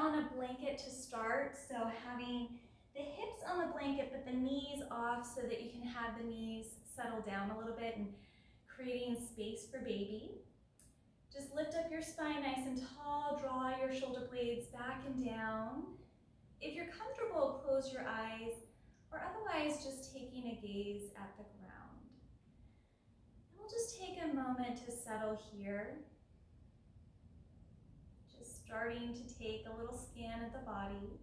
on a blanket to start, so having the hips on the blanket but the knees off so that you can have the knees settle down a little bit and creating space for baby. Just lift up your spine nice and tall, draw your shoulder blades back and down. If you're comfortable, close your eyes, or otherwise just taking a gaze at the ground. And we'll just take a moment to settle here. Just starting to take a little scan of the body.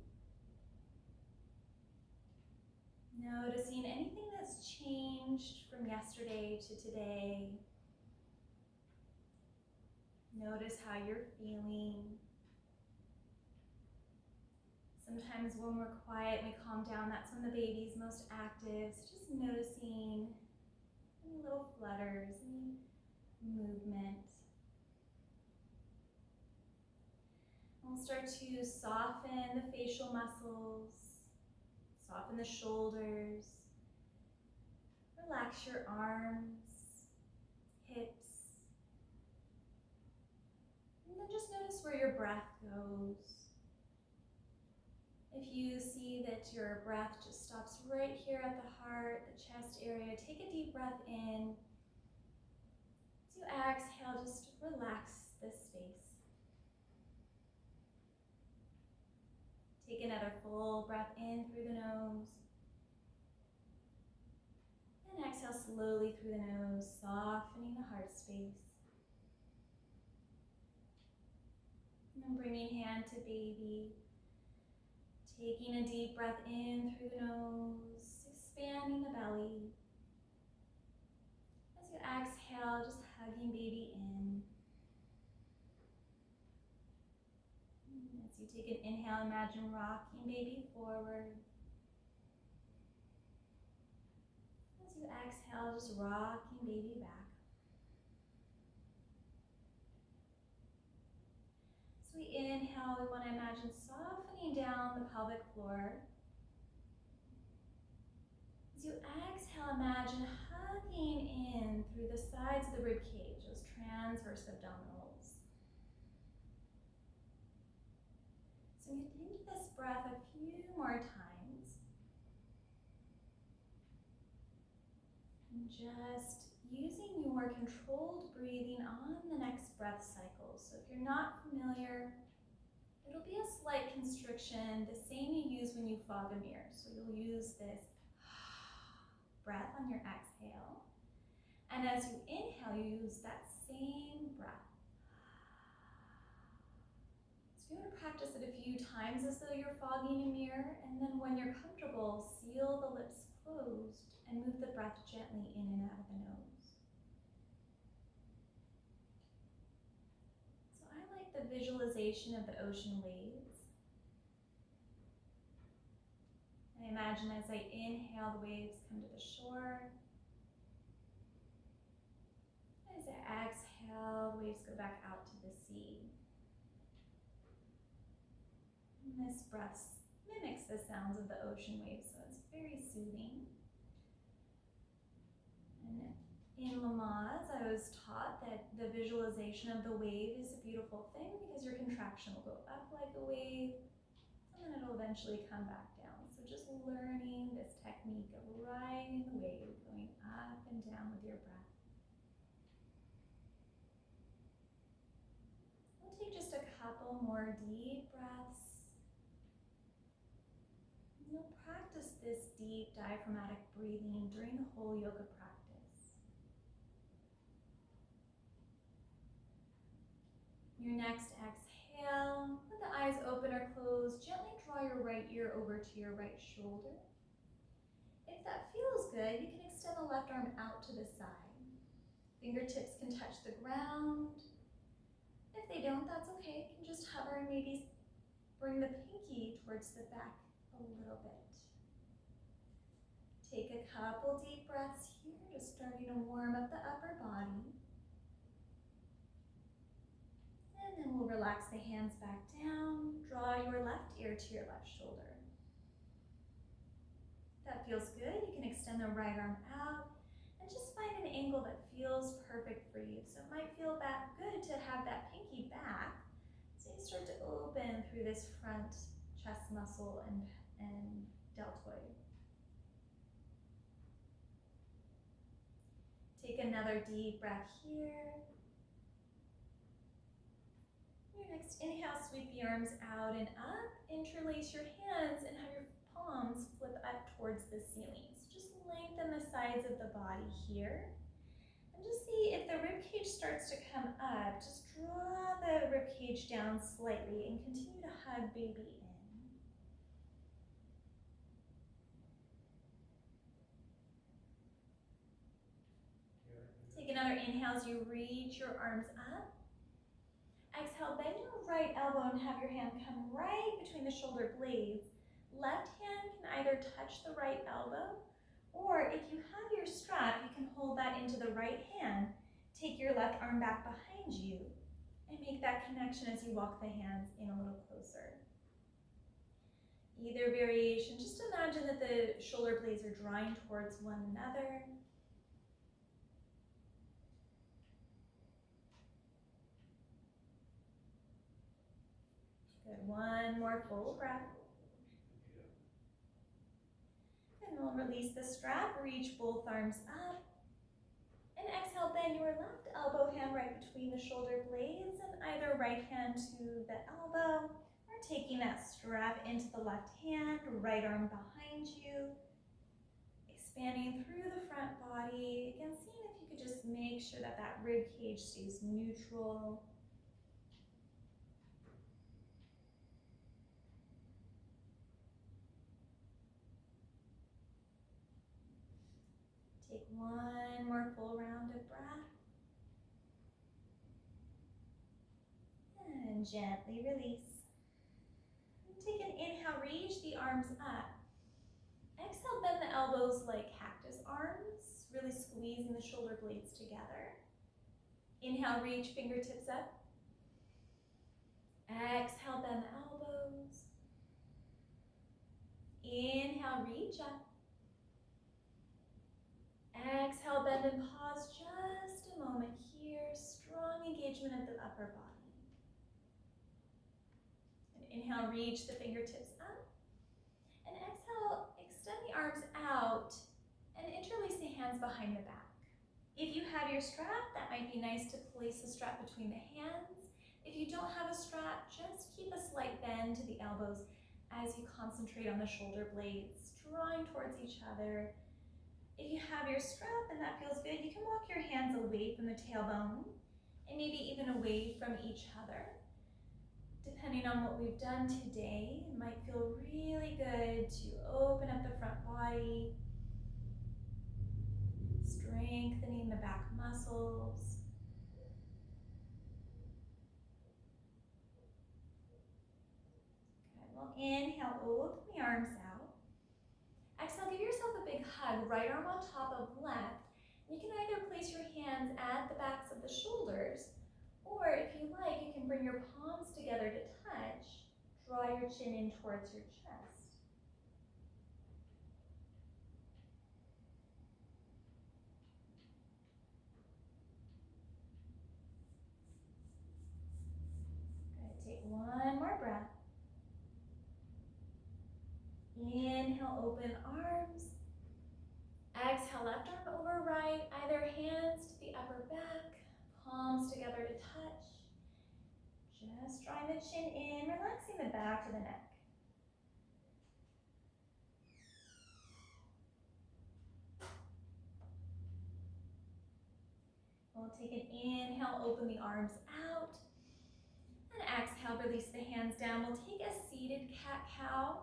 Noticing anything that's changed from yesterday to today. Notice how you're feeling. Sometimes when we're quiet and we calm down, that's when the baby's most active. So just noticing any little flutters, any movement. And we'll start to soften the facial muscles, soften the shoulders, relax your arms, hips. And then just notice where your breath goes. If you see that your breath just stops right here at the heart, the chest area, take a deep breath in. As you exhale, just relax this space. Take another full breath in through the nose. And exhale slowly through the nose, softening the heart space. And then bringing hand to baby. Taking a deep breath in through the nose, expanding the belly. As you exhale, just hugging baby in. And as you take an inhale, imagine rocking baby forward. As you exhale, just rocking baby back. As we inhale, we want to imagine softening down the pelvic floor. As you exhale, imagine hugging in through the sides of the rib cage, those transverse abdominals. So continue this breath a few more times. And just using your controlled breathing on the next breath cycle. So if you're not familiar, it'll be a slight constriction, the same you use when you fog a mirror. So you'll use this breath on your exhale. And as you inhale, you use that same breath. So you're going to practice it a few times as though you're fogging a mirror. And then when you're comfortable, seal the lips closed and move the breath gently in and out of the nose. So I like the visualization of the ocean waves. I imagine as I inhale, the waves come to the shore. As I exhale, the waves go back out to the sea. And this breath mimics the sounds of the ocean waves, so it's very soothing. And in Lamaze, I was taught that the visualization of the wave is a beautiful thing because your contraction will go up like a wave, and then it'll eventually come back down. So just learning this technique of riding the wave, going up and down with your breath. We'll take just a couple more deep breaths. You'll practice this deep diaphragmatic breathing during the whole yoga practice. Your next exhale, with the eyes open or closed, gently draw your right ear over to your right shoulder. If that feels good, you can extend the left arm out to the side. Fingertips can touch the ground. If they don't, that's okay. You can just hover and maybe bring the pinky towards the back a little bit. Take a couple deep breaths here, just starting to warm up the upper body. And then we'll relax the hands back down. Draw your left ear to your left shoulder. If that feels good, you can extend the right arm out and just find an angle that feels perfect for you. So it might feel good to have that pinky back. So you start to open through this front chest muscle and deltoid. Take another deep breath here. Your next inhale, sweep the arms out and up. Interlace your hands and have your palms flip up towards the ceiling. So just lengthen the sides of the body here. And just see if the rib cage starts to come up. Just draw the rib cage down slightly and continue to hug baby in. Take another inhale as you reach your arms up. Exhale, bend your right elbow and have your hand come right between the shoulder blades. Left hand can either touch the right elbow, or if you have your strap, you can hold that into the right hand. Take your left arm back behind you and make that connection as you walk the hands in a little closer. Either variation, just imagine that the shoulder blades are drawing towards one another. Good, one more full breath. And we'll release the strap, reach both arms up. And exhale, bend your left elbow hand right between the shoulder blades and either right hand to the elbow, or taking that strap into the left hand, right arm behind you. Expanding through the front body. Again, seeing if you could just make sure that that rib cage stays neutral. Take one more full round of breath. And gently release. And take an inhale, reach the arms up. Exhale, bend the elbows like cactus arms, really squeezing the shoulder blades together. Inhale, reach fingertips up. Exhale, bend the elbows. Inhale, reach up. Exhale, bend and pause just a moment here. Strong engagement of the upper body. And inhale, reach the fingertips up. And exhale, extend the arms out and interlace the hands behind the back. If you have your strap, that might be nice to place the strap between the hands. If you don't have a strap, just keep a slight bend to the elbows as you concentrate on the shoulder blades, drawing towards each other. If you have your strap and that feels good, you can walk your hands away from the tailbone and maybe even away from each other. Depending on what we've done today, it might feel really good to open up the front body, strengthening the back muscles. Good. Well, inhale, open the arms out. Exhale, give yourself a big hug, right arm on top of left. You can either place your hands at the backs of the shoulders, or if you like, you can bring your palms together to touch. Draw your chin in towards your chest. Good, take one more breath. Inhale, open arms. Exhale, left arm over right, either hands to the upper back, palms together to touch. Just drawing the chin in, relaxing the back of the neck. We'll take an inhale, open the arms out. And exhale, release the hands down. We'll take a seated cat-cow.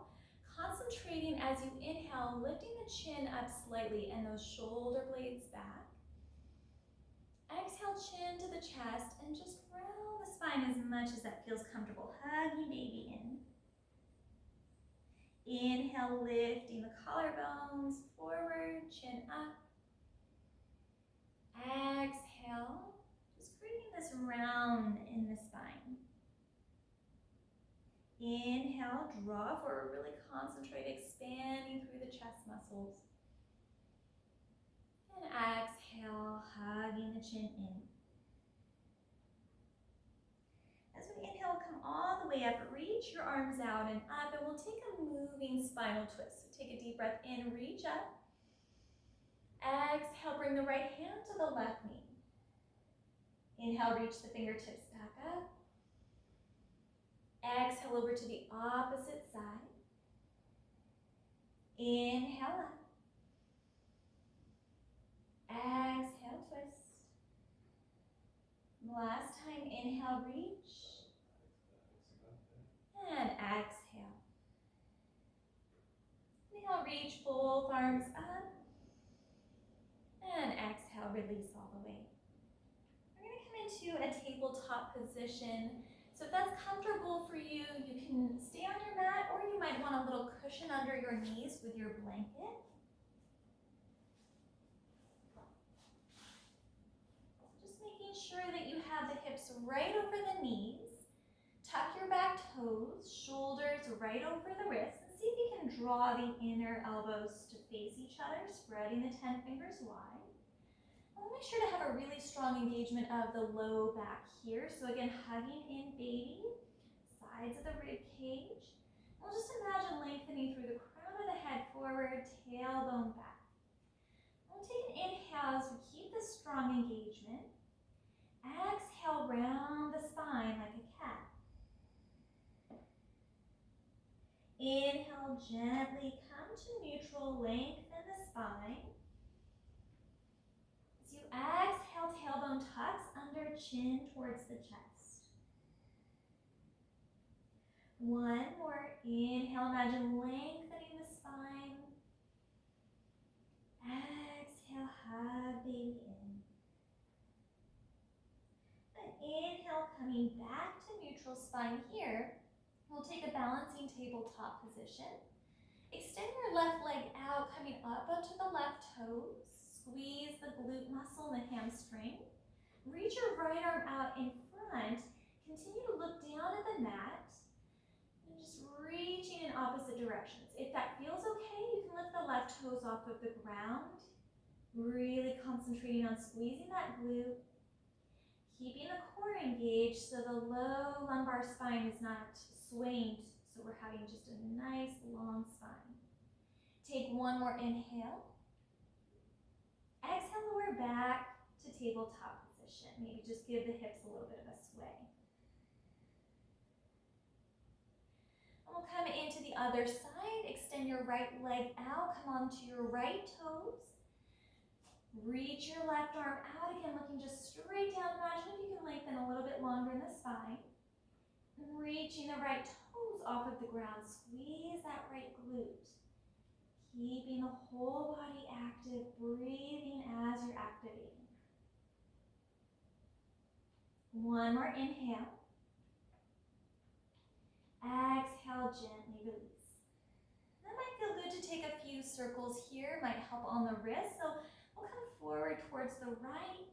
Concentrating as you inhale, lifting the chin up slightly and those shoulder blades back. Exhale, chin to the chest and just round the spine as much as that feels comfortable. Hugging baby in. Inhale, lifting the collarbones forward, chin up. Exhale, just creating this round in the spine. Inhale, draw forward, really concentrate, expanding through the chest muscles. And exhale, hugging the chin in. As we inhale, come all way up, reach your arms out and up, and we'll take a moving spinal twist. So take a deep breath in, reach up. Exhale, bring the right hand to the left knee. Inhale, reach the fingertips back up. Exhale over to the opposite side. Inhale up. Exhale, twist. Last time, inhale, reach. And exhale. Inhale, reach both arms up. And exhale, release all the way. We're going to come into a tabletop position. So if that's comfortable for you, you can stay on your mat, or you might want a little cushion under your knees with your blanket. Just making sure that you have the hips right over the knees. Tuck your back toes, shoulders right over the wrists, and see if you can draw the inner elbows to face each other, spreading the 10 fingers wide. And make sure to have a really strong engagement of the low back here. So again, hugging in baby, sides of the rib cage. We'll just imagine lengthening through the crown of the head forward, tailbone back. We'll take an inhale as we keep this strong engagement. Exhale, round the spine like a cat. Inhale, gently come to neutral, lengthen the spine. As you exhale, tailbone tucks under, chin towards the chest. One more, inhale, imagine lengthening the spine. Exhale, hug baby in. And inhale, coming back to neutral spine here. We'll take a balancing tabletop position. Extend your left leg out, coming up onto the left toes. Squeeze the glute muscle and the hamstring. Reach your right arm out in front. Continue to look down at the mat. And just reaching in opposite directions. If that feels okay, you can lift the left toes off of the ground. Really concentrating on squeezing that glute. Keeping the core engaged so the low lumbar spine is not swaying, so we're having just a nice long spine. Take one more inhale. Exhale, lower back to tabletop position. Maybe just give the hips a little bit of a sway. And we'll come into the other side. Extend your right leg out. Come onto your right toes. Reach your left arm out again, looking just straight down. Imagine if you can lengthen a little bit longer in the spine. And reaching the right toes off of the ground. Squeeze that right glute. Keeping the whole body active, breathing as you're activating. One more inhale. Exhale, gently release. That might feel good to take a few circles here, might help on the wrist. So we'll come forward towards the right,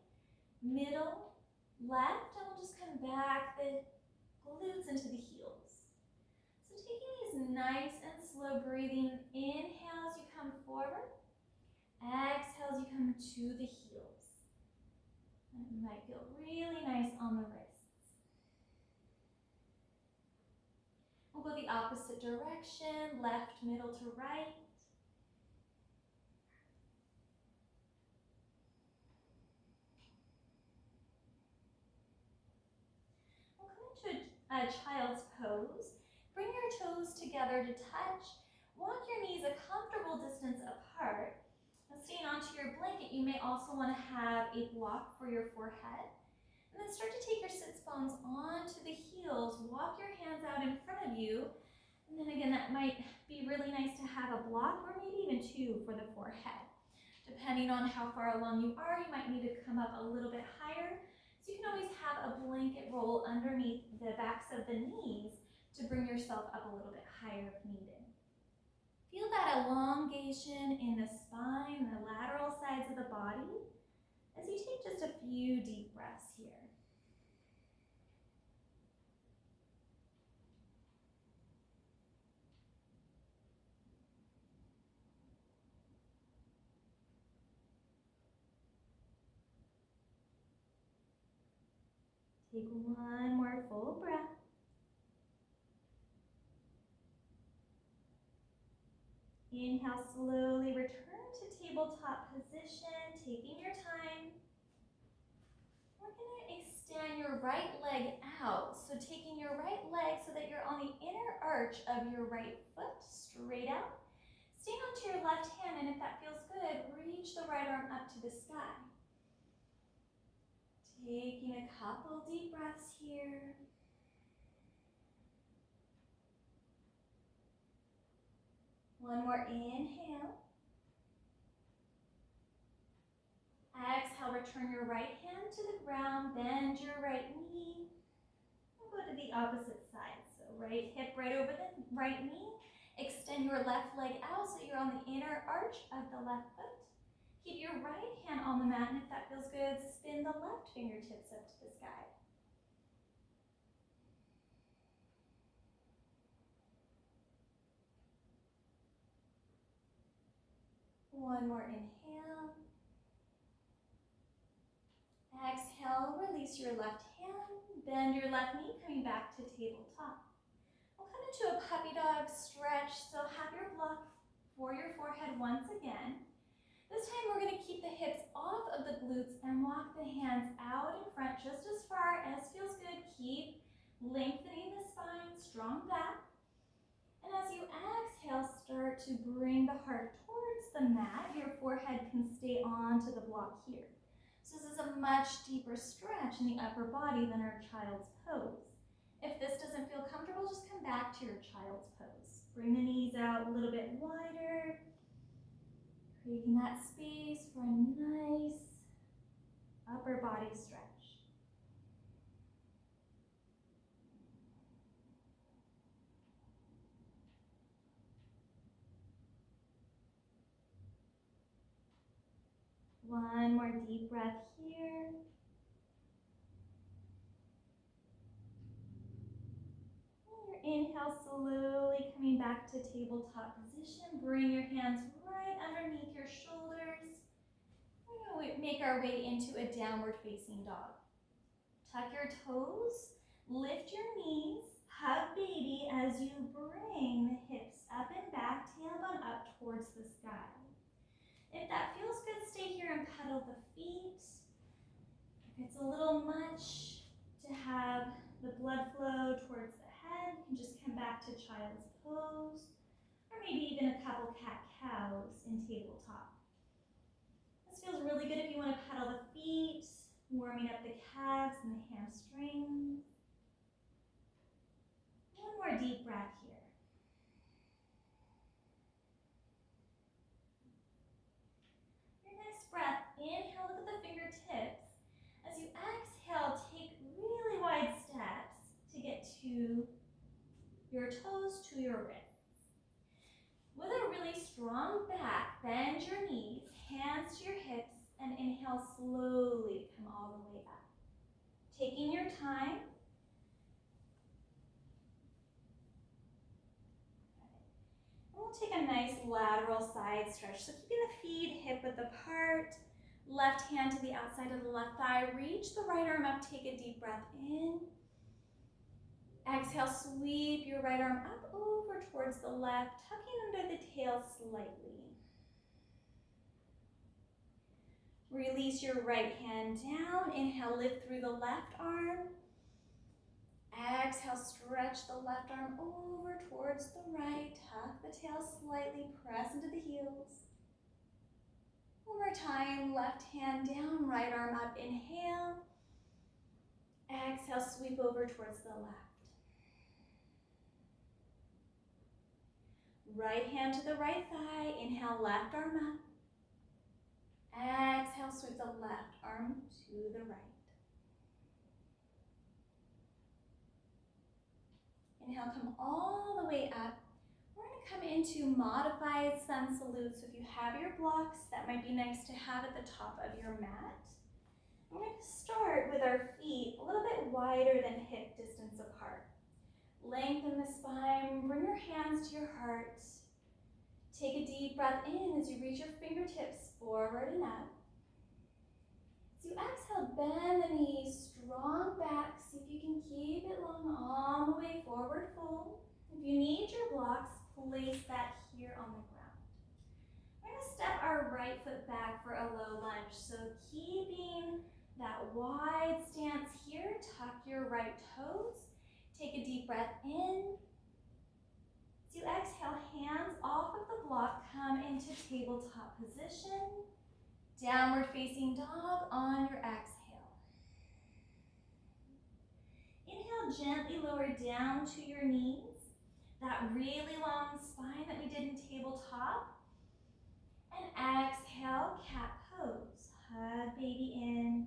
middle, left, and we'll just come back the glutes into the heels. So taking these nice and slow breathing, inhale as you come forward, exhale as you come to the heels. And it might feel really nice on the wrists. We'll go the opposite direction, left, middle to right. A child's pose. Bring your toes together to touch. Walk your knees a comfortable distance apart. Now, staying onto your blanket, you may also want to have a block for your forehead. And then start to take your sits bones onto the heels. Walk your hands out in front of you. And then again, that might be really nice to have a block or maybe even two for the forehead. Depending on how far along you are, you might need to come up a little bit higher. So you can always have a blanket roll underneath the backs of the knees to bring yourself up a little bit higher if needed. Feel that elongation in the spine, the lateral sides of the body, as you take just a few deep breaths here. Take one more full breath. Inhale, slowly return to tabletop position, taking your time. We're going to extend your right leg out. So taking your right leg so that you're on the inner arch of your right foot, straight out. Stand onto your left hand, and if that feels good, reach the right arm up to the sky. Taking a couple deep breaths here. One more inhale. Exhale, return your right hand to the ground, bend your right knee. We'll go to the opposite side. So right hip right over the right knee. Extend your left leg out so you're on the inner arch of the left foot. Keep your right hand on the mat, and if that feels good, spin the left fingertips up to the sky. One more inhale. Exhale, release your left hand, bend your left knee, coming back to tabletop. We'll come into a puppy dog stretch, so have your block for your forehead once again. This time we're going to keep the hips off of the glutes and walk the hands out in front just as far as feels good. Keep lengthening the spine, strong back. And as you exhale, start to bring the heart towards the mat. Your forehead can stay onto the block here. So this is a much deeper stretch in the upper body than our child's pose. If this doesn't feel comfortable, just come back to your child's pose. Bring the knees out a little bit wider, creating that space for a nice upper body stretch. One more deep breath here. Inhale, slowly coming back to tabletop position. Bring your hands right underneath your shoulders. We're going to make our way into a downward facing dog. Tuck your toes, lift your knees, hug baby as you bring the hips up and back, tailbone up towards the sky. If that feels good, stay here and pedal the feet. If it's a little much to have the blood flow towards the head, you can just come back to child's pose, or maybe even a couple cat-cows in tabletop. This feels really good if you want to pedal the feet, warming up the calves and the hamstrings. One more deep breath here. Your next breath, inhale, look at the fingertips. As you exhale, take really wide steps to get to your toes to your wrists. With a really strong back, bend your knees, hands to your hips, and inhale slowly, come all the way up. Taking your time. We'll take a nice lateral side stretch. So keeping the feet hip width apart, left hand to the outside of the left thigh, reach the right arm up, take a deep breath in. Exhale, sweep your right arm up over towards the left, tucking under the tail slightly. Release your right hand down. Inhale, lift through the left arm. Exhale, stretch the left arm over towards the right. Tuck the tail slightly, press into the heels. One more time, left hand down, right arm up. Inhale. Exhale, sweep over towards the left. Right hand to the right thigh. Inhale, left arm up. Exhale, sweep the left arm to the right. Inhale, come all the way up. We're going to come into modified sun salute. So if you have your blocks, that might be nice to have at the top of your mat. We're going to start with our feet a little bit wider than hip distance apart. Lengthen the spine, bring your hands to your heart. Take a deep breath in as you reach your fingertips forward and up. As you exhale, bend the knees, strong back. See if you can keep it long all the way forward fold. If you need your blocks, place that here on the ground. step our right foot back for a low lunge. So keeping that wide stance here, tuck your right toes. Take a deep breath in. As you exhale, hands off of the block, come into tabletop position. Downward facing dog on your exhale. Inhale, gently lower down to your knees. That really long spine that we did in tabletop. And exhale, cat pose. Hug baby in.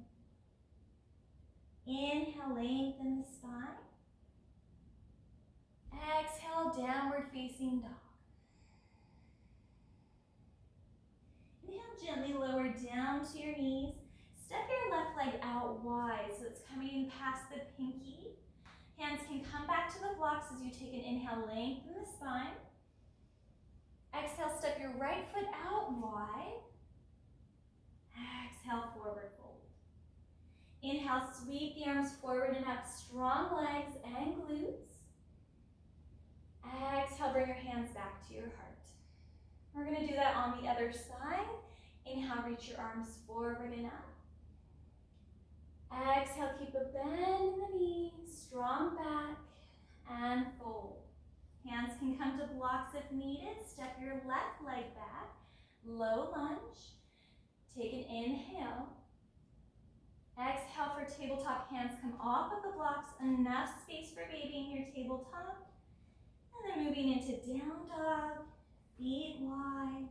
Inhale, lengthen the spine. Exhale, downward facing dog. Inhale, gently lower down to your knees. Step your left leg out wide so it's coming past the pinky. Hands can come back to the blocks as you take an inhale, lengthen the spine. Exhale, step your right foot out wide. Exhale, forward fold. Inhale, sweep the arms forward and up, strong legs and glutes. Exhale, bring your hands back to your heart. We're going to do that on the other side. Inhale, reach your arms forward and up. Exhale, keep a bend in the knees, strong back, and fold. Hands can come to blocks if needed. Step your left leg back, low lunge. Take an inhale. Exhale for tabletop, hands come off of the blocks, enough space for baby in your tabletop. And then moving into down dog, feet wide.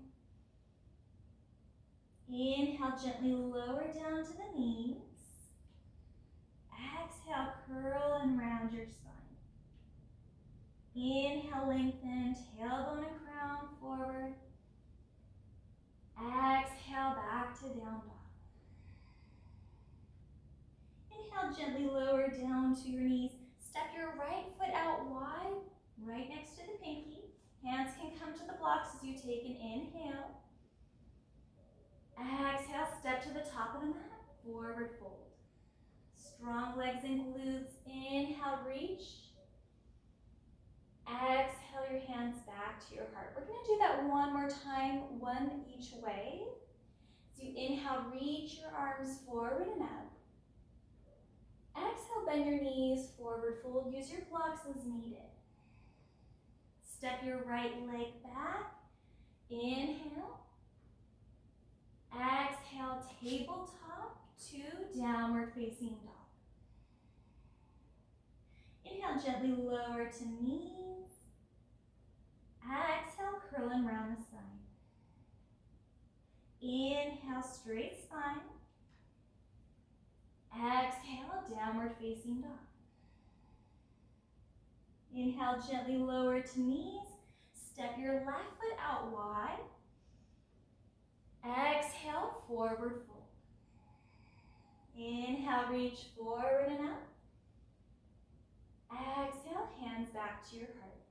Inhale, gently lower down to the knees. Exhale, curl and round your spine. Inhale, lengthen, tailbone and crown forward. Exhale, back to down dog. Inhale, gently lower down to your knees. Step your right foot out wide, right next to the pinky. Hands can come to the blocks as you take an inhale. Exhale, step to the top of the mat, forward fold. Strong legs and glutes. Inhale, reach. Exhale your hands back to your heart. We're going to do that one more time, one each way. So you inhale, reach your arms forward and up. Exhale, bend your knees, forward fold. Use your blocks as needed. Step your right leg back. Inhale. Exhale, tabletop to downward facing dog. Inhale, gently lower to knees. Exhale, curl and round the spine. Inhale, straight spine. Exhale, downward facing dog. Inhale, gently lower to knees. Step your left foot out wide. Exhale, forward fold. Inhale, reach forward and up. Exhale, hands back to your heart.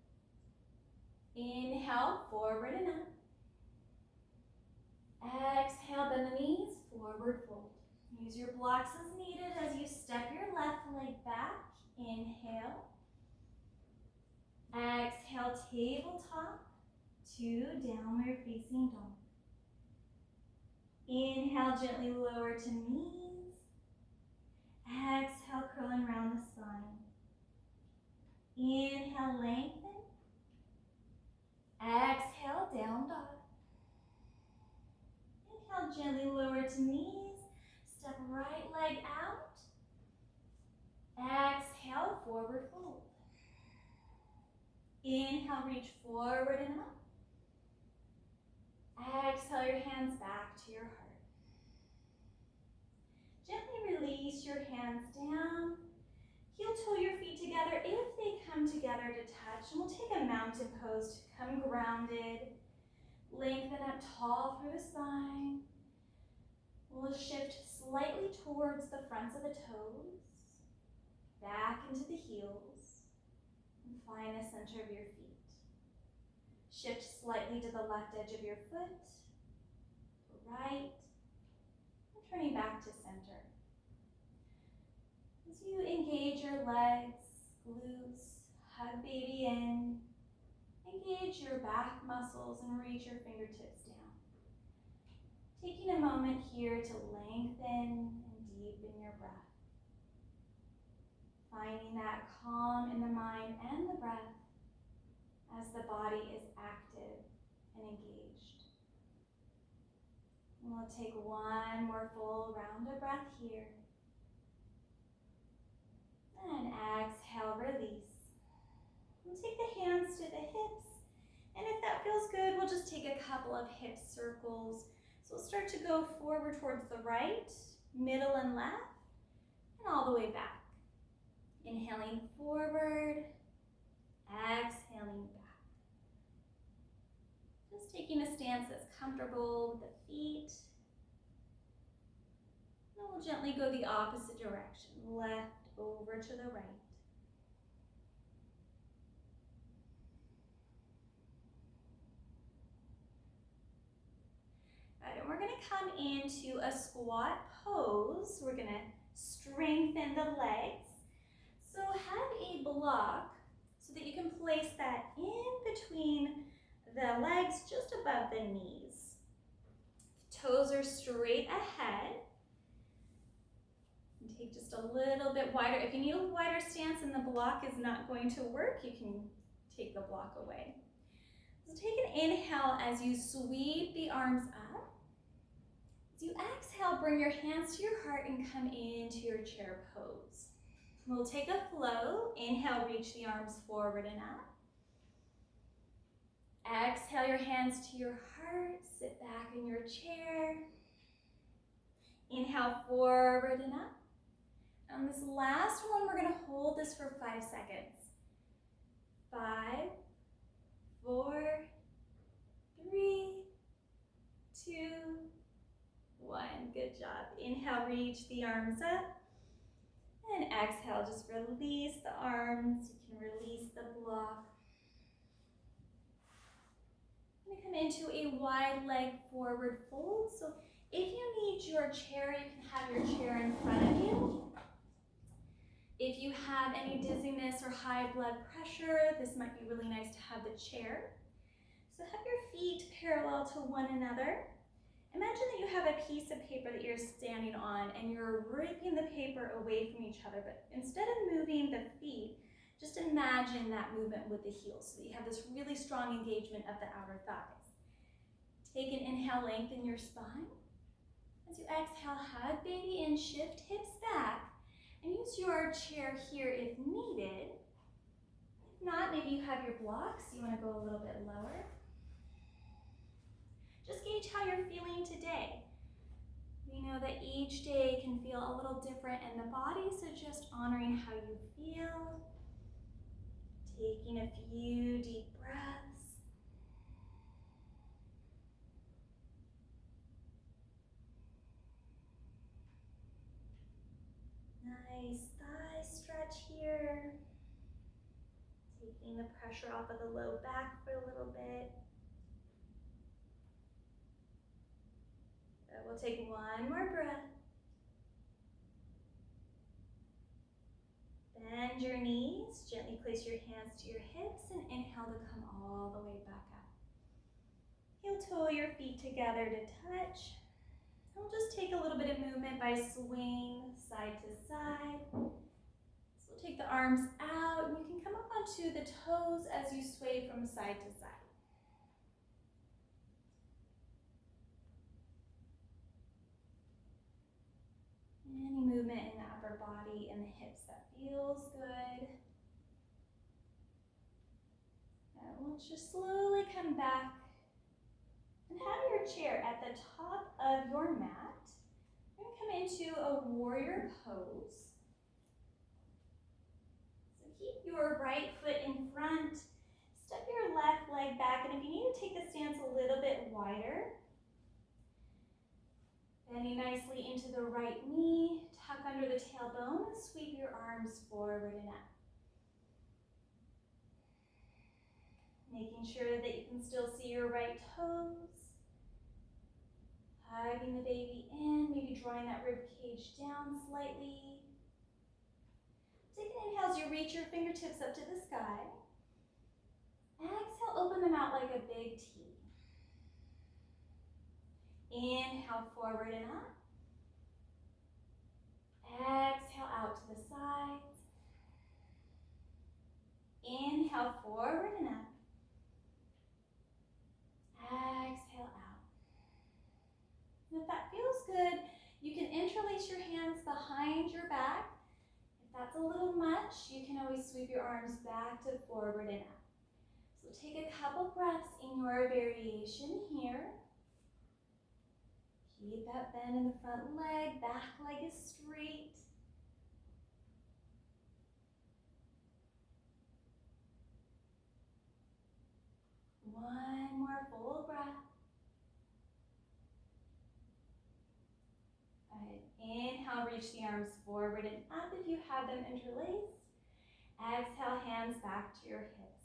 Inhale, forward and up. Exhale, bend the knees, forward fold. Use your blocks as needed as you step your left leg back. Inhale. Exhale, tabletop to downward facing dog. Inhale, gently lower to knees. Exhale, curl and round the spine. Inhale, lengthen. Exhale, down dog. Inhale, gently lower to knees. Step right leg out. Exhale, forward fold. Inhale, reach forward and up. Exhale your hands back to your heart. Gently release your hands down. Heel toe your feet together if they come together to touch. And we'll take a mountain pose to come grounded. Lengthen up tall through the spine. We'll shift slightly towards the fronts of the toes. Back into the heels. And find the center of your feet. Shift slightly to the left edge of your foot. Right. And turning back to center. As you engage your legs, glutes, hug baby in. Engage your back muscles and reach your fingertips down. moment here to lengthen and deepen your breath. Finding that calm in the mind and the breath as the body is active and engaged. And we'll take one more full round of breath here. And exhale, release. We'll take the hands to the hips. And if that feels good, we'll just take a couple of hip circles. So we'll start to go forward towards the right, middle and left, and all the way back. Inhaling forward, exhaling back. Just taking a stance that's comfortable with the feet. And we'll gently go the opposite direction, left over to the right. All right, and we're going to come into a squat pose. We're going to strengthen the legs. So have a block so that you can place that in between the legs, just above the knees. Toes are straight ahead. And take just a little bit wider. If you need a wider stance and the block is not going to work, you can take the block away. So take an inhale as you sweep the arms up. As you exhale, bring your hands to your heart and come into your chair pose. We'll take a flow. Inhale, reach the arms forward and up. Exhale your hands to your heart. Sit back in your chair. Inhale, forward and up. On this last one, we're going to hold this for 5 seconds. 5, 4, 3, 2, 1. Good job. Inhale, reach the arms up. And exhale, just release the arms. You can release the block. I'm going to come into a wide leg forward fold. So if you need your chair, you can have your chair in front of you. If you have any dizziness or high blood pressure, this might be really nice to have the chair. So have your feet parallel to one another. Imagine that you have a piece of paper that you're standing on and you're ripping the paper away from each other, but instead of moving the feet, just imagine that movement with the heels so that you have this really strong engagement of the outer thighs. Take an inhale, lengthen your spine. As you exhale, hug baby and shift hips back. And use your chair here if needed. If not, maybe you have your blocks, you want to go a little bit lower. Just gauge how you're feeling today. We know that each day can feel a little different in the body, so just honoring how you feel. Taking a few deep breaths. Nice thigh stretch here. Taking the pressure off of the low back for a little bit. We'll take one more breath. Bend your knees, gently place your hands to your hips and inhale to come all the way back up. Heel toe your feet together to touch. We'll just take a little bit of movement by swaying side to side. So we'll take the arms out and you can come up onto the toes as you sway from side to side. Any movement in the upper body and the hips that feels good. And we'll just slowly come back and have your chair at the top of your mat. We're going to come into a warrior pose. So keep your right foot in front. Step your left leg back, and if you need to take the stance a little bit wider, bending nicely into the right knee, tuck under the tailbone, and sweep your arms forward and up. Making sure that you can still see your right toes. Hugging the baby in, maybe drawing that rib cage down slightly. Take an inhale as you reach your fingertips up to the sky. Exhale, open them out like a big T. Inhale, forward and up. Exhale, out to the sides. Inhale, forward and up. Exhale, out. And if that feels good, you can interlace your hands behind your back. If that's a little much, you can always sweep your arms back to forward and up. So take a couple breaths in your variation here. Keep that bend in the front leg, back leg is straight. One more full breath. Good. Inhale, reach the arms forward and up if you have them interlaced. Exhale, hands back to your hips.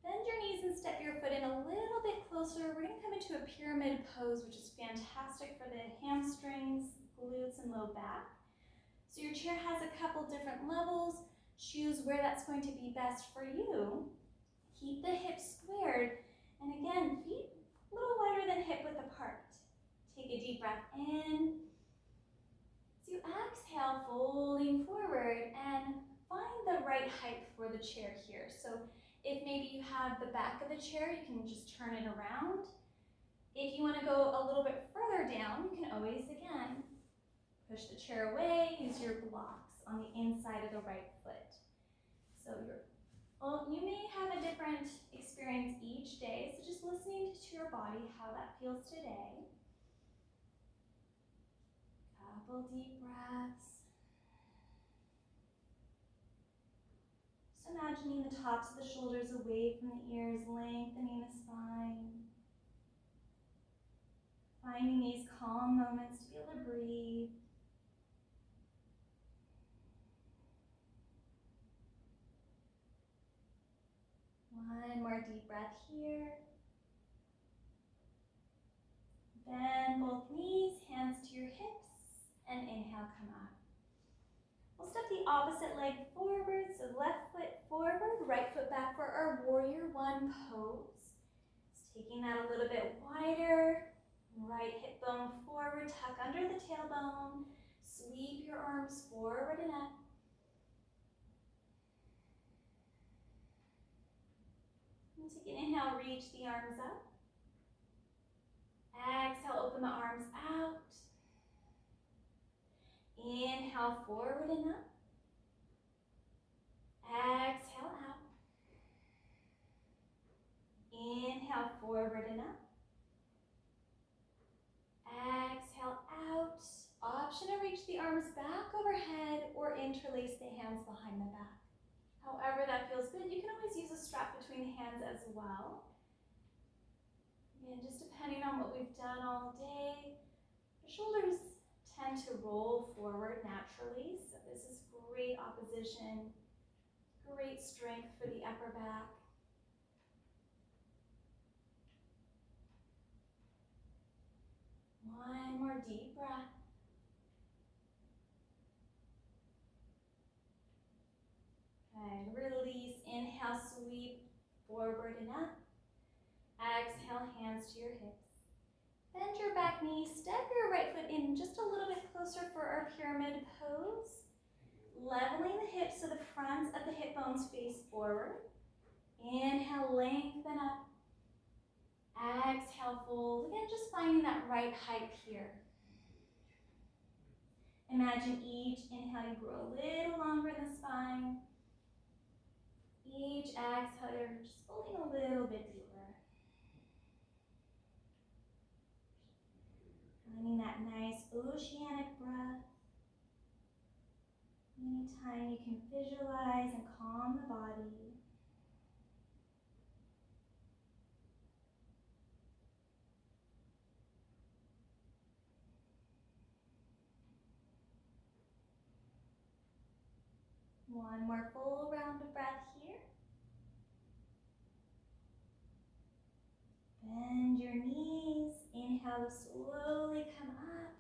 Bend your knees and step your foot in a little bit closer. We're going to come into a pyramid pose, which is fantastic for the hamstrings, glutes, and low back. So your chair has a couple different levels. Choose where that's going to be best for you. Keep the hips squared. And again, feet a little wider than hip width apart. Take a deep breath in. So you exhale, folding forward, and find the right height for the chair here. So if maybe you have the back of the chair, you can just turn it around. If you want to go a little bit further down, you can always, again, push the chair away, use your blocks on the inside of the right foot. So you may have a different experience each day, so just listening to your body, how that feels today. Couple deep breaths. Just imagining the tops of the shoulders away from the ears, lengthening the spine. Finding these calm moments to be able to breathe. One more deep breath here. Bend both knees, hands to your hips, and inhale, come up. We'll step the opposite leg forward, so left foot forward, right foot back for our warrior one pose. Just taking that a little bit wider. Right hip bone forward, tuck under the tailbone. Sweep your arms forward and up. And take an inhale, reach the arms up. Exhale, open the arms out. Inhale, forward and up. Exhale, out. Inhale, forward and up. Exhale, out. Option to reach the arms back overhead or interlace the hands behind the back. However that feels good. You can always use a strap between the hands as well. Again, just depending on what we've done all day, the shoulders tend to roll forward naturally, so this is great opposition, great strength for the upper back. One more deep breath. Good. Release. Inhale, sweep forward and up. Exhale, hands to your hips. Bend your back knee. Step your right foot in just a little bit closer for our pyramid pose. Leveling the hips so the fronts of the hip bones face forward. Inhale, lengthen up. Exhale, fold. Again, just finding that right height here. Imagine each inhale you grow a little longer in the spine. Each exhale, you're just folding a little bit deeper. Finding that nice oceanic breath. Anytime you can visualize and calm the body. One more full round of breath here. Bend your knees. Inhale to slowly come up.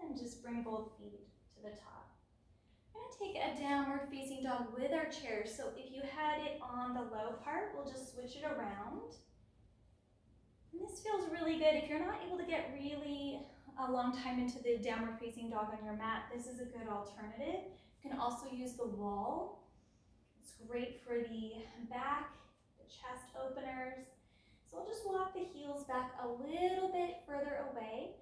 And just bring both feet to the top. We're going to take a downward facing dog with our chair. So if you had it on the low part, we'll just switch it around. And this feels really good. If you're not able to get really a long time into the downward facing dog on your mat, this is a good alternative. You can also use the wall. It's great for the back, the chest openers. So we'll just walk the heels back a little bit further away.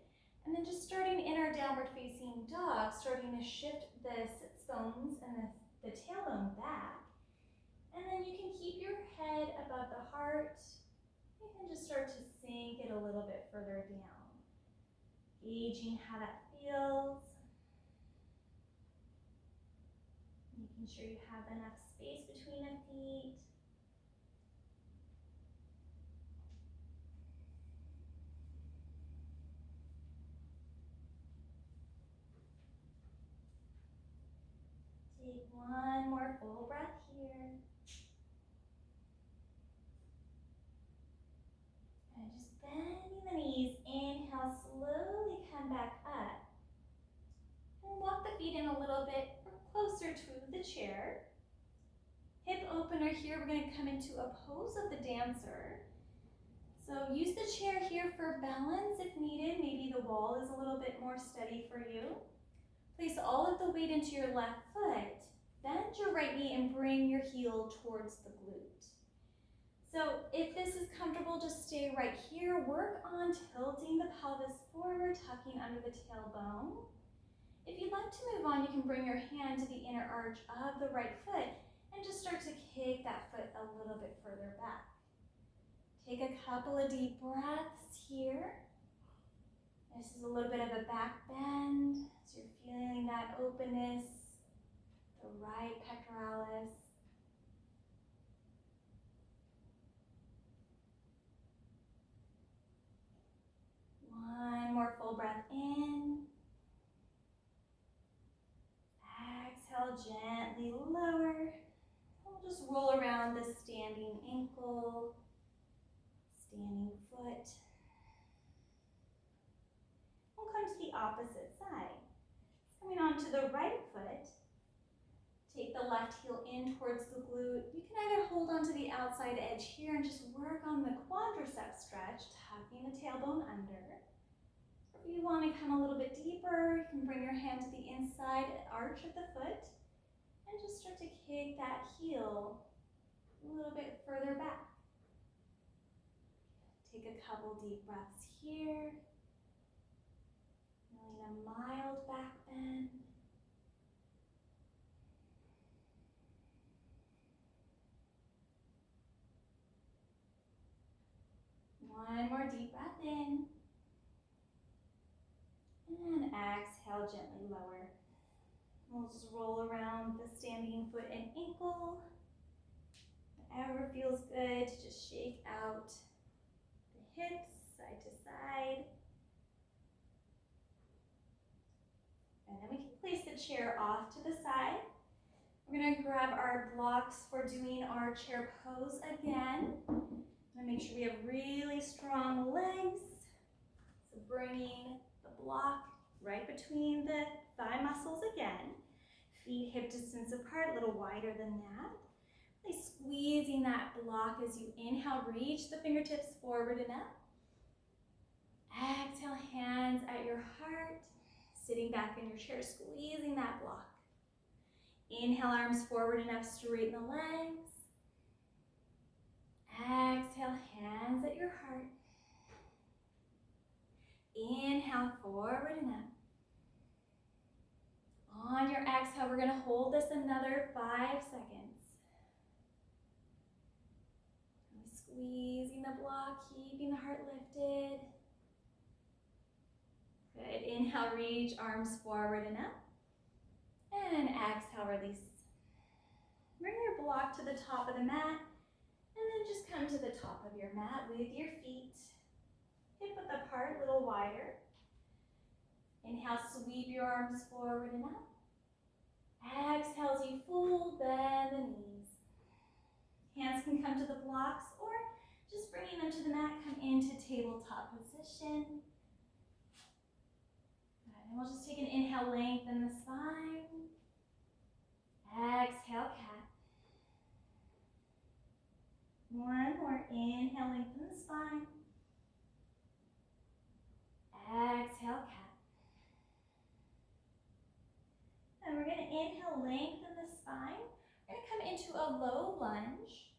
And then just starting in our downward facing dog, starting to shift the sits bones and the tailbone back. And then you can keep your head above the heart. You can just start to sink it a little bit further down. Gauging how that feels. Making sure you have enough space between the feet. Take one more full breath here. And just bending the knees. Inhale, slowly come back up. And walk the feet in a little bit closer to the chair. Hip opener here, we're going to come into a pose of the dancer. So use the chair here for balance if needed. Maybe the wall is a little bit more steady for you. Place all of the weight into your left foot. Bend your right knee and bring your heel towards the glute. So if this is comfortable, just stay right here. Work on tilting the pelvis forward, tucking under the tailbone. If you'd like to move on, you can bring your hand to the inner arch of the right foot and just start to kick that foot a little bit further back. Take a couple of deep breaths here. This is a little bit of a back bend, so you're feeling that openness, the right pectoralis. One more full breath in. Exhale, gently lower. We'll just roll around the standing ankle, standing foot. We'll come to the opposite side. Coming onto the right foot, take the left heel in towards the glute. You can either hold onto the outside edge here and just work on the quadricep stretch, tucking the tailbone under. If you want to come a little bit deeper, you can bring your hand to the inside arch of the foot and just start to kick that heel a little bit further back. Take a couple deep breaths here. Feeling a mild back bend. One more deep breath in. And exhale, gently lower. We'll just roll around the standing foot and ankle. Whatever feels good, just shake out the hips side to side. And then we can place the chair off to the side. We're going to grab our blocks for doing our chair pose again. I'm going to make sure we have really strong legs. So bringing the block right between the thigh muscles again. Feet hip distance apart, a little wider than that. Really squeezing that block as you inhale, reach the fingertips forward and up. Exhale, hands at your heart. Sitting back in your chair, squeezing that block. Inhale, arms forward and up, straighten the legs. Exhale, hands at your heart. Inhale, forward and up. On your exhale, we're going to hold this another 5 seconds. Squeezing the block, keeping the heart lifted. Good. Inhale, reach, arms forward and up. And exhale, release. Bring your block to the top of the mat. And then just come to the top of your mat with your feet hip width apart, a little wider. Inhale, sweep your arms forward and up. Exhale as you full bend the knees. Hands can come to the blocks or just bringing them to the mat, come into tabletop position. Good. And we'll just take an inhale, lengthen the spine. Exhale, cat. One more, inhale, lengthen the spine. Exhale, cat. And we're going to inhale, lengthen the spine. We're going to come into a low lunge.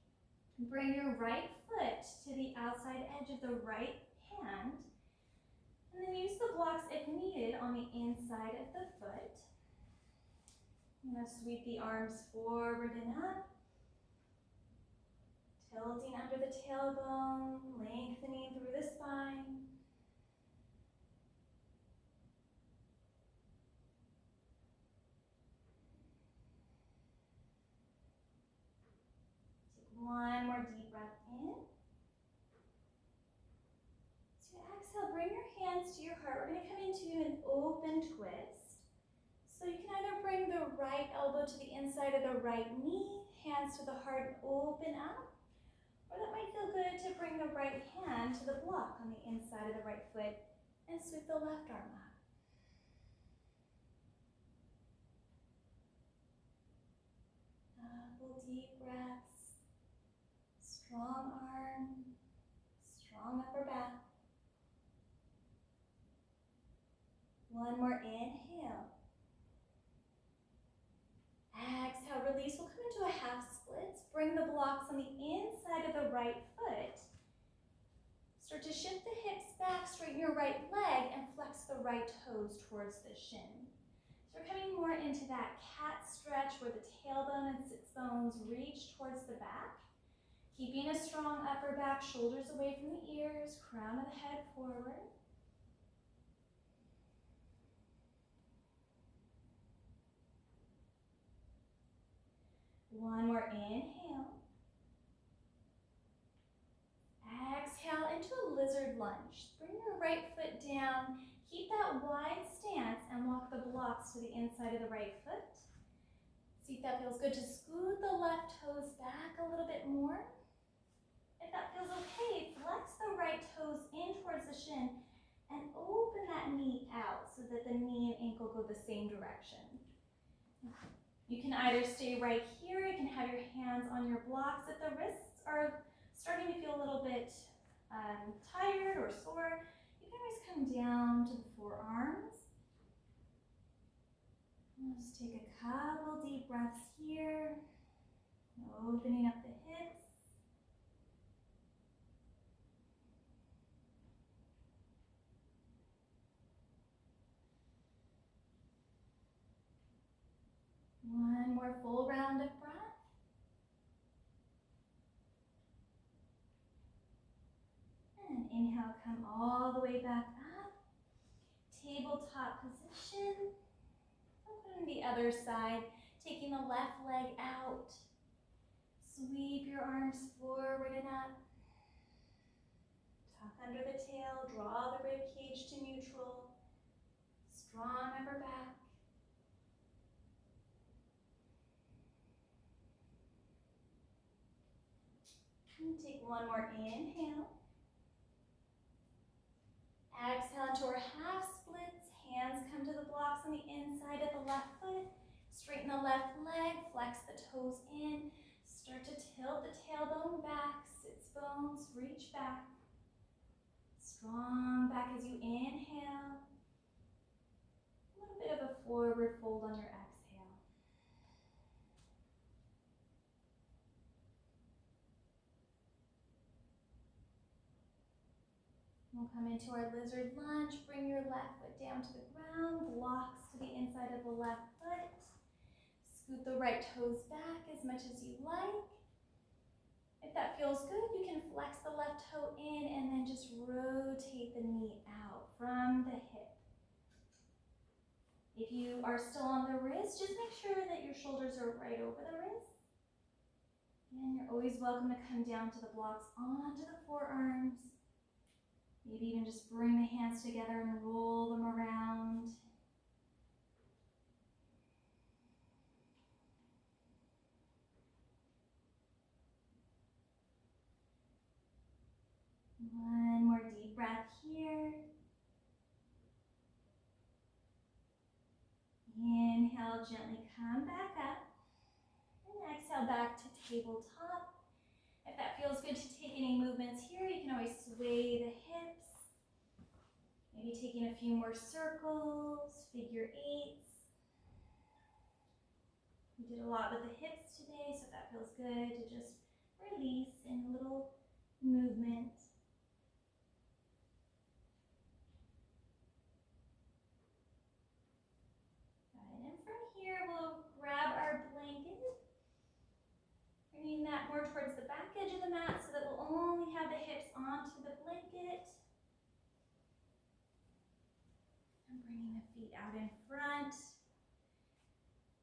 Bring your right foot to the outside edge of the right hand. And then use the blocks if needed on the inside of the foot. I'm going to sweep the arms forward and up. Tilting under the tailbone, lengthening through the spine. Take one more deep breath in. So exhale, bring your hands to your heart. We're going to come into an open twist. So you can either bring the right elbow to the inside of the right knee, hands to the heart, and open up. Or that might feel good to bring the right hand to the block on the inside of the right foot and sweep the left arm up. Couple deep breaths. Strong arm, strong upper back. One more inhale. Exhale, release. We'll come into a half splits. Bring the blocks on the inside of the right foot. Start to shift the hips back, straighten your right leg, and flex the right toes towards the shin. So we're coming more into that cat stretch where the tailbone and sits bones reach towards the back. Keeping a strong upper back, shoulders away from the ears, crown of the head forward. One more inhale. Exhale into a lizard lunge. Bring your right foot down. Keep that wide stance and walk the blocks to the inside of the right foot. See if that feels good to scoot the left toes back a little bit more. If that feels okay, flex the right toes in towards the shin and open that knee out so that the knee and ankle go the same direction. You can either stay right here, you can have your hands on your blocks. If the wrists are starting to feel a little bit tired or sore, you can always come down to the forearms. We'll just take a couple deep breaths here, opening up the hips. One more full round of breath. And inhale, come all the way back up. Tabletop position. Open the other side, taking the left leg out. Sweep your arms forward and up. Tuck under the tail, draw the rib cage to neutral. Strong upper back. And take one more inhale. Exhale into our half splits. Hands come to the blocks on the inside of the left foot. Straighten the left leg, flex the toes in. Start to tilt the tailbone back, sits bones, reach back. Strong back as you inhale. A little bit of a forward fold on your exhale. We'll come into our lizard lunge. Bring your left foot down to the ground, blocks to the inside of the left foot. Scoot the right toes back as much as you like. If that feels good, you can flex the left toe in and then just rotate the knee out from the hip. If you are still on the wrist, just make sure that your shoulders are right over the wrist. And you're always welcome to come down to the blocks onto the forearms. Maybe even just bring the hands together and roll them around. One more deep breath here. Inhale, gently come back up. And exhale back to tabletop. If that feels good to take any movements here, you can always sway the hips. Maybe taking a few more circles, figure eights. We did a lot with the hips today, so that feels good to just release in a little movement. And from here, we'll grab our blanket, bringing that more towards the back edge of the mat so that we'll only have the hips onto the blanket. And bringing the feet out in front.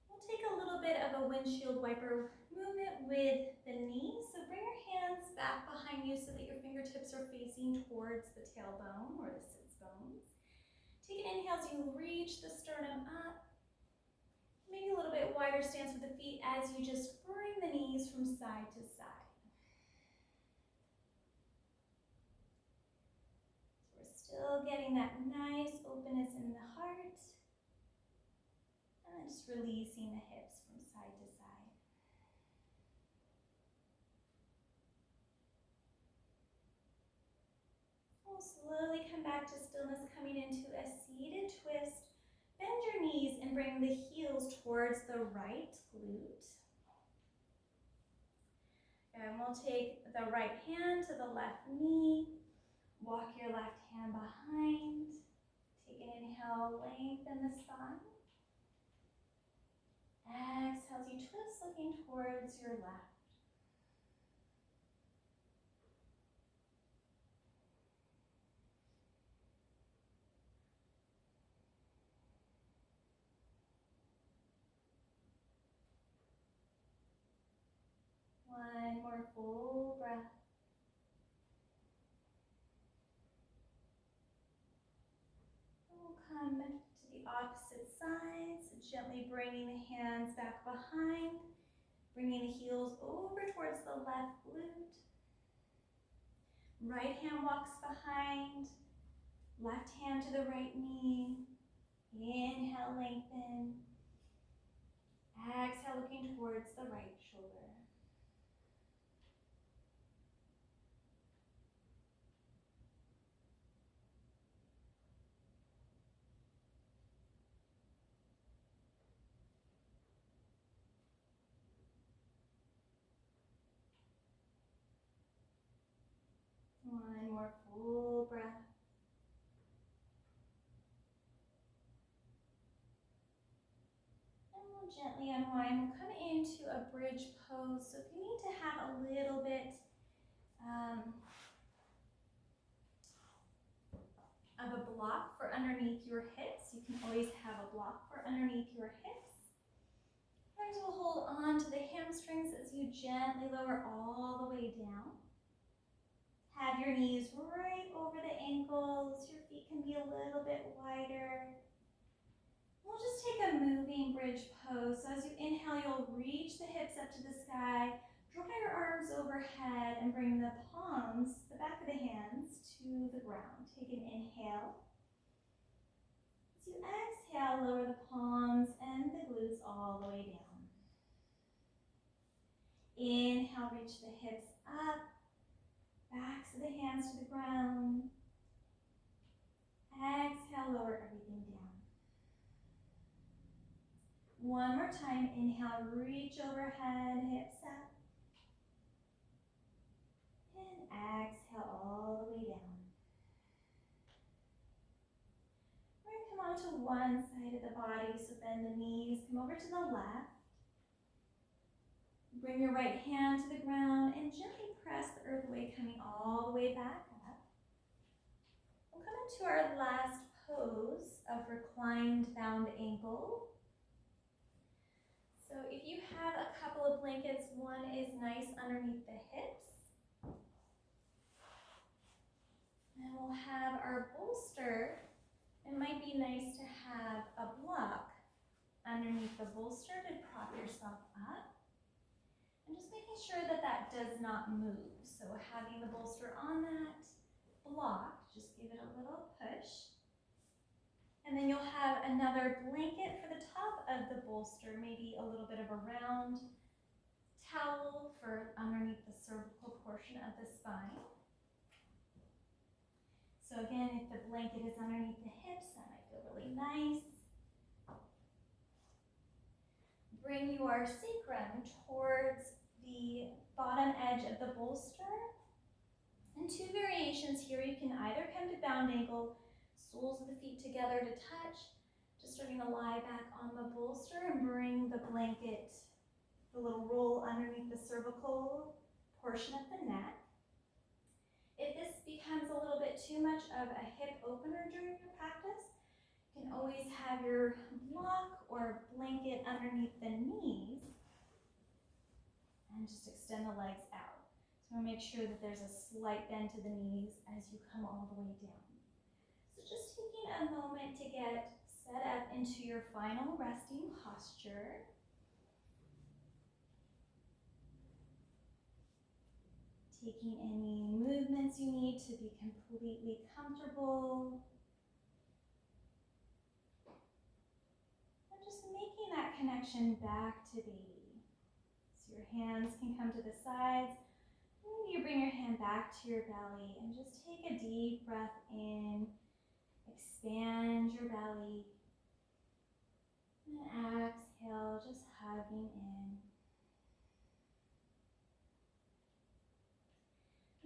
We'll take a little bit of a windshield wiper movement with the knees. So bring your hands back behind you so that your fingertips are facing towards the tailbone or the sits bones. Take an inhale as you reach the sternum up. Maybe a little bit wider stance with the feet as you just bring the knees from side to side. So we're still getting that nice openness in the heart. And then just releasing the hips from side to side. We'll slowly come back to stillness, coming into a seated twist. Bend your knees and bring the heels towards the right glute. And we'll take the right hand to the left knee. Walk your left hand behind. Take an inhale, lengthen the spine. Exhale as you twist, looking towards your left. One more full breath. We'll come to the opposite side, so gently bringing the hands back behind, bringing the heels over towards the left glute. Right hand walks behind, left hand to the right knee. Inhale, lengthen. Exhale, looking towards the right shoulder. One more full breath. And we'll gently unwind. We'll come into a bridge pose. So if you need to have a little bit of a block for underneath your hips, you can always have a block for underneath your hips. Otherwise, we'll hold on to the hamstrings as you gently lower all the way down. Have your knees right over the ankles. Your feet can be a little bit wider. We'll just take a moving bridge pose. So as you inhale, you'll reach the hips up to the sky. Draw your arms overhead and bring the palms, the back of the hands, to the ground. Take an inhale. As you exhale, lower the palms and the glutes all the way down. Inhale, reach the hips up. Backs of the hands to the ground. Exhale, lower everything down. One more time, inhale, reach overhead, hips up. And exhale all the way down. We're going to come onto one side of the body, so bend the knees, come over to the left. Bring your right hand to the ground and gently press the earth away, coming all the way back up. We'll come into our last pose of reclined bound ankle. So if you have a couple of blankets, one is nice underneath the hips. And we'll have our bolster. It might be nice to have a block underneath the bolster to prop yourself up. And just making sure that that does not move. So having the bolster on that block, just give it a little push. And then you'll have another blanket for the top of the bolster, maybe a little bit of a round towel for underneath the cervical portion of the spine. So again, if the blanket is underneath the hips, that might feel really nice. Bring your sacrum towards the bottom edge of the bolster. And two variations here. You can either come to bound ankle, soles of the feet together to touch. Just starting to lie back on the bolster and bring the blanket, the little roll underneath the cervical portion of the neck. If this becomes a little bit too much of a hip opener during your practice, you can always have your block or blanket underneath the knees and just extend the legs out. So make sure that there's a slight bend to the knees as you come all the way down. So just taking a moment to get set up into your final resting posture. Taking any movements you need to be completely comfortable. And just making that connection back to baby. So your hands can come to the sides. Maybe you bring your hand back to your belly and just take a deep breath in. Expand your belly. And exhale, just hugging in.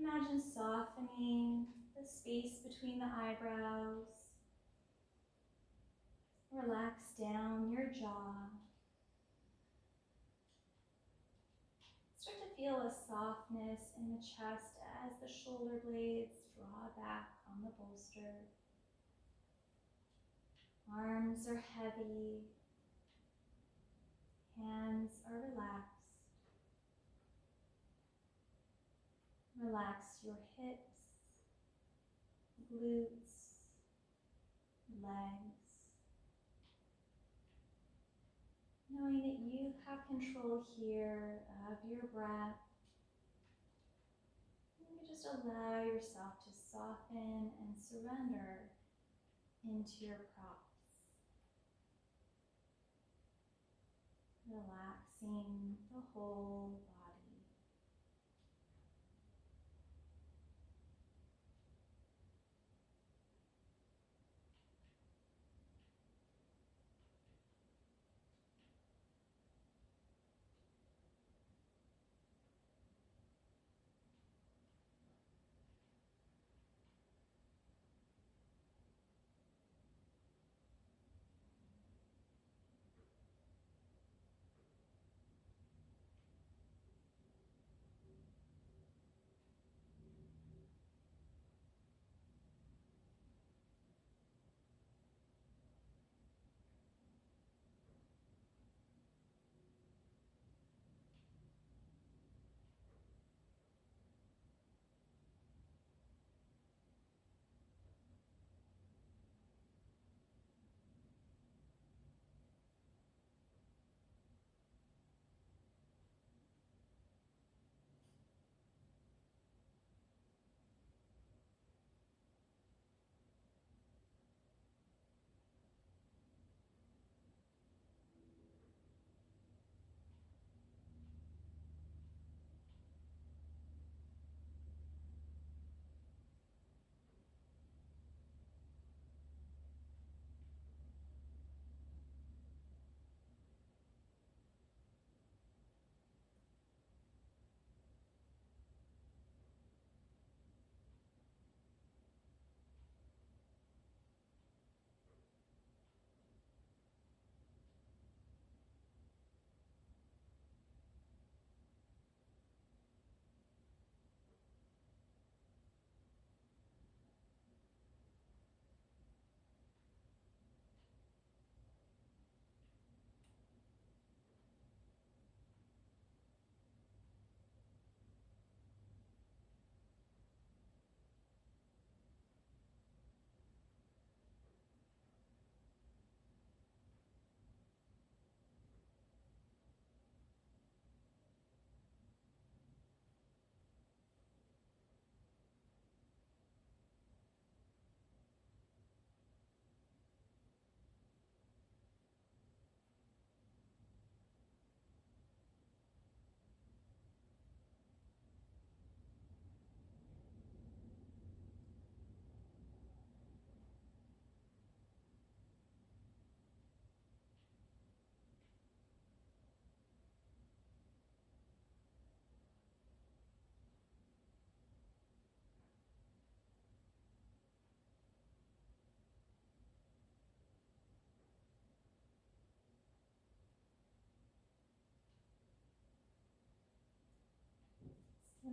Imagine softening the space between the eyebrows. Relax down your jaw. Start to feel a softness in the chest as the shoulder blades draw back on the bolster. Arms are heavy. Hands are relaxed. Relax your hips, glutes, legs. Knowing that you have control here of your breath. You just allow yourself to soften and surrender into your props. Relaxing the whole body.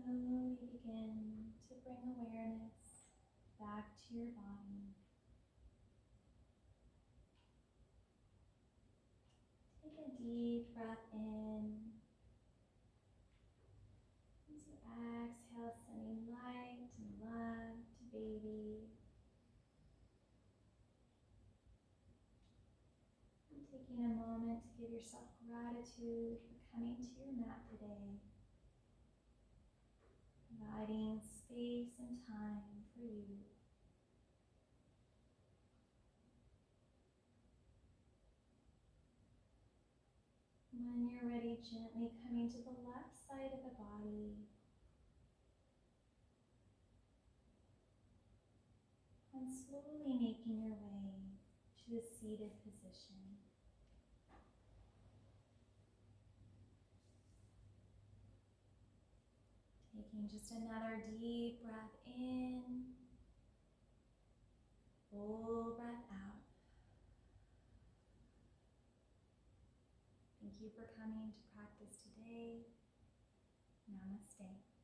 slowly begin to bring awareness back to your body. Take a deep breath in. As you exhale, sending light and love to baby. And taking a moment to give yourself gratitude for coming to your mat today. Providing space and time for you. When you're ready, gently coming to the left side of the body and slowly making your way to a seated position. Taking just another deep breath in, full breath out. Thank you for coming to practice today. Namaste.